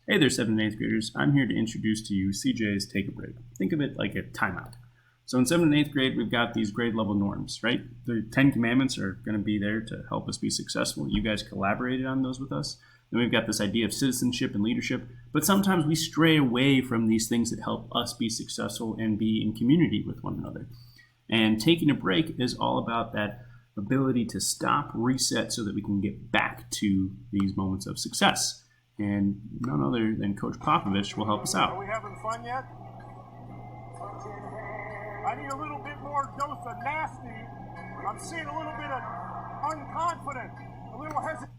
Hey there, 7th and 8th graders. I'm here to introduce to you CJA's Take a Break. Think of it like a timeout. So in 7th and 8th grade, we've got these grade level norms, right? The 10 commandments are going to be there to help us be successful. You guys collaborated on those with us. Then we've got this idea of citizenship and leadership. But sometimes we stray away from these things that help us be successful and be in community with one another. And taking a break is all about that ability to stop, reset, so that we can get back to these moments of success. And none other than Coach Popovich will help us out. Are we having fun yet? I need a little bit more dose of nasty. I'm seeing a little bit of unconfident, a little hesitant.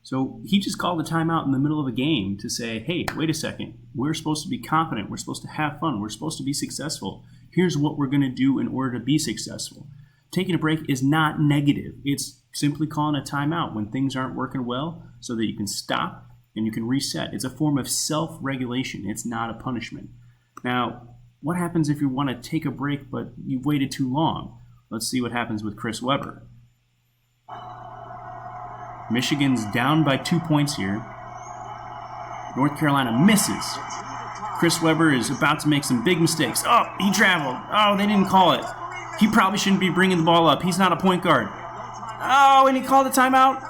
So he just called a timeout in the middle of a game to say, hey, wait a second. We're supposed to be confident. We're supposed to have fun. We're supposed to be successful. Here's what we're going to do in order to be successful. Taking a break is not negative. It's simply calling a timeout when things aren't working well so that you can stop and you can reset. It's a form of self-regulation. It's not a punishment. Now, what happens if you want to take a break but you've waited too long? Let's see what happens with Chris Webber. Michigan's down by 2 points here. North Carolina misses. Chris Webber is about to make some big mistakes. Oh, he traveled. Oh, they didn't call it. He probably shouldn't be bringing the ball up. He's not a point guard. Oh, and he called a timeout.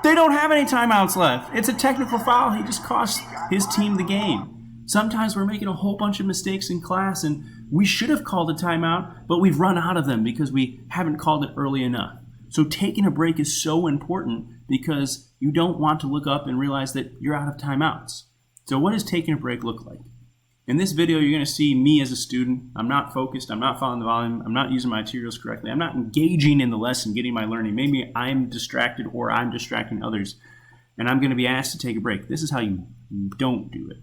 They don't have any timeouts left. It's a technical foul. He just cost his team the game. Sometimes we're making a whole bunch of mistakes in class, and we should have called a timeout, but we've run out of them because we haven't called it early enough. So taking a break is so important because you don't want to look up and realize that you're out of timeouts. So what does taking a break look like? In this video, you're going to see me as a student. I'm not focused. I'm not following the volume. I'm not using my materials correctly. I'm not engaging in the lesson, getting my learning. Maybe I'm distracted or I'm distracting others, and I'm going to be asked to take a break. This is how you don't do it.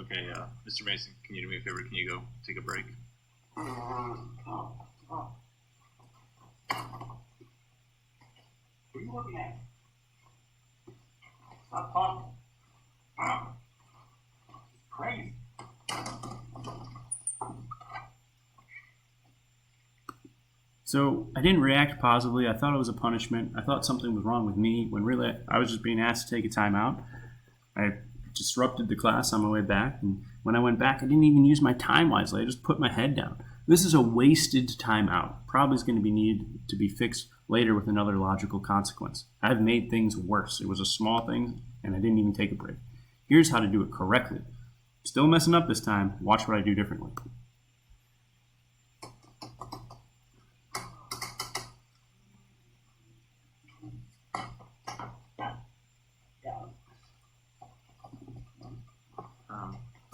Okay, Mr. Mason, can you do me a favor? Can you go take a break? What are you looking at? Stop talking. Crazy. So I didn't react positively. I thought it was a punishment. I thought something was wrong with me when really I was just being asked to take a timeout. I disrupted the class on my way back, and when I went back, I didn't even use my time wisely. I just put my head down. This is a wasted timeout. Probably is going to be needed to be fixed later with another logical consequence. I've made things worse. It was a small thing, and I didn't even take a break. Here's how to do it correctly. Still messing up this time. Watch what I do differently.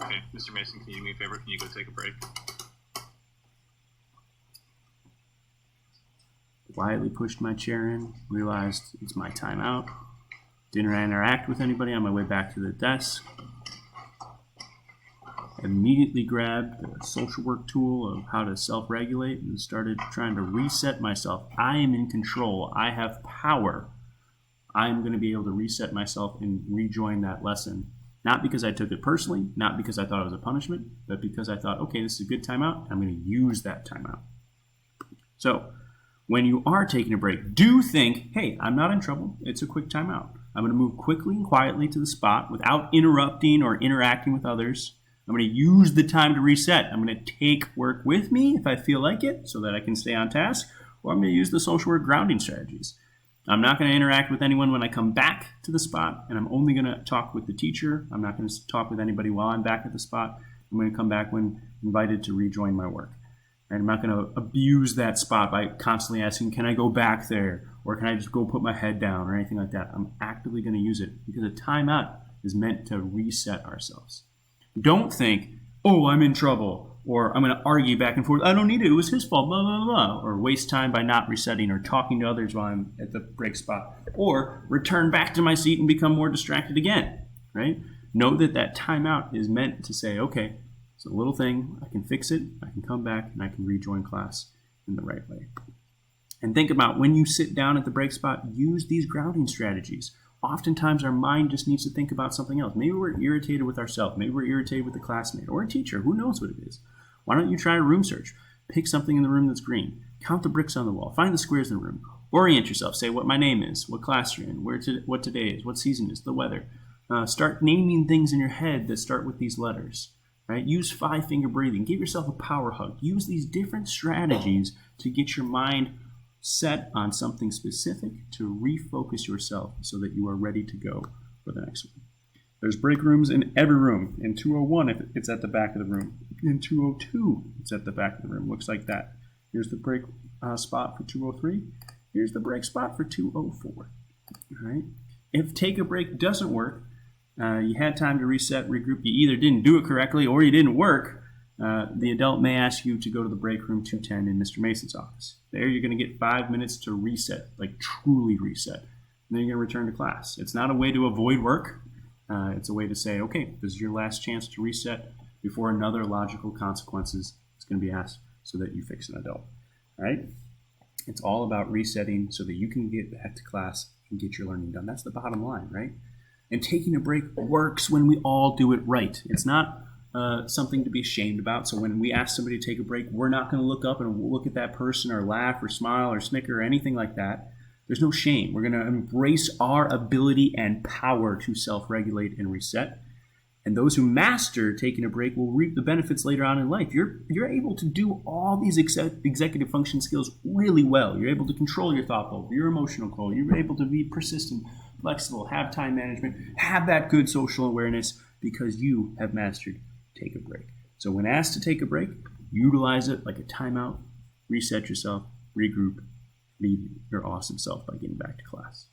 Okay, Mr. Mason, can you do me a favor? Can you go take a break? Quietly pushed my chair in, realized it's my timeout. Didn't interact with anybody on my way back to the desk. Immediately grabbed the social work tool of how to self-regulate and started trying to reset myself. I am in control. I have power. I am going to be able to reset myself and rejoin that lesson. Not because I took it personally, not because I thought it was a punishment, but because I thought, okay, this is a good timeout. I'm going to use that timeout. So when you are taking a break, do think, hey, I'm not in trouble. It's a quick timeout. I'm going to move quickly and quietly to the spot without interrupting or interacting with others. I'm going to use the time to reset. I'm going to take work with me if I feel like it so that I can stay on task, or I'm going to use the social work grounding strategies. I'm not going to interact with anyone when I come back to the spot, and I'm only going to talk with the teacher. I'm not going to talk with anybody while I'm back at the spot. I'm going to come back when invited to rejoin my work. And I'm not going to abuse that spot by constantly asking, can I go back there? Or can I just go put my head down or anything like that? I'm actively going to use it because a timeout is meant to reset ourselves. Don't think, oh, I'm in trouble, or I'm going to argue back and forth. I don't need it. It was his fault, blah, blah, blah. Or waste time by not resetting or talking to others while I'm at the break spot. Or return back to my seat and become more distracted again, right? Know that that timeout is meant to say, okay, it's a little thing. I can fix it. I can come back and I can rejoin class in the right way. And think about when you sit down at the break spot, use these grounding strategies. Oftentimes our mind just needs to think about something else. Maybe we're irritated with ourselves. Maybe we're irritated with a classmate or a teacher. Who knows what it is? Why don't you try a room search? Pick something in the room that's green. Count the bricks on the wall. Find the squares in the room. Orient yourself. Say what my name is, what class you're in, what today is, what season is, the weather. Start naming things in your head that start with these letters. Right? Use 5-finger breathing. Give yourself a power hug. Use these different strategies to get your mind set on something specific to refocus yourself so that you are ready to go for the next one. There's break rooms in every room. In 201, it's at the back of the room. In 202, it's at the back of the room. Looks like that. Here's the break spot for 203. Here's the break spot for 204. All right. If take a break doesn't work, you had time to reset, regroup, you either didn't do it correctly or you didn't work, the adult may ask you to go to the break room 210 in Mr. Mason's office. There you're going to get 5 minutes to reset, like truly reset. And then you're going to return to class. It's not a way to avoid work. It's a way to say, okay, this is your last chance to reset before another logical consequences is going to be asked so that you fix an adult. All right? It's all about resetting so that you can get back to class and get your learning done. That's the bottom line, right? And taking a break works when we all do it right. It's not something to be ashamed about. So when we ask somebody to take a break, we're not going to look up and look at that person or laugh or smile or snicker or anything like that. There's no shame. We're going to embrace our ability and power to self-regulate and reset. And those who master taking a break will reap the benefits later on in life. You're able to do all these executive function skills really well. You're able to control your thought bubble, your emotional control. You're able to be persistent, flexible, have time management, have that good social awareness because you have mastered take a break. So when asked to take a break, utilize it like a timeout, reset yourself, regroup, be your awesome self by getting back to class.